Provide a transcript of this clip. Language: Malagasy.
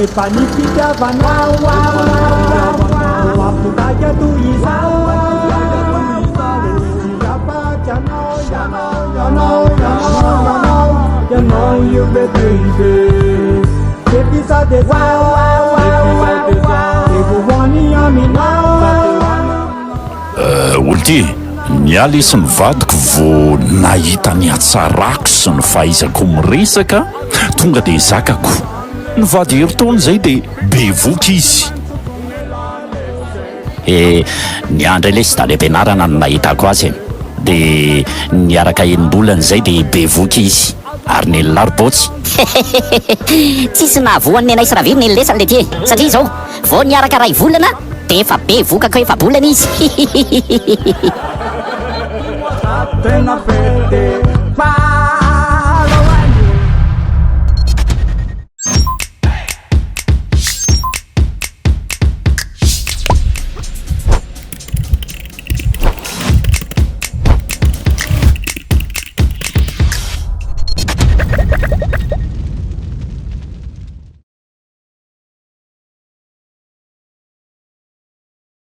rehefa ny fitiavanao ampitaika toy izao rapaty ianao io bebehibe episode zao evohoany aminao olo ty ny aly sy ny vadiko vo nahita ny atsarako sy ny fahaizako miresaka tonga de zakako ny vady heritaony zay de bevoky izy ny andra ilay sy dale am-pianarana no nahitako azy de niaraka enim-bolany zay de bevoky izy ary ny larobotsy tsisy nahavoany ny anay sy rahaviro ny lesany le ty satria zao vao niaraka ray volana de efa be vokako efa bolana izy tena fete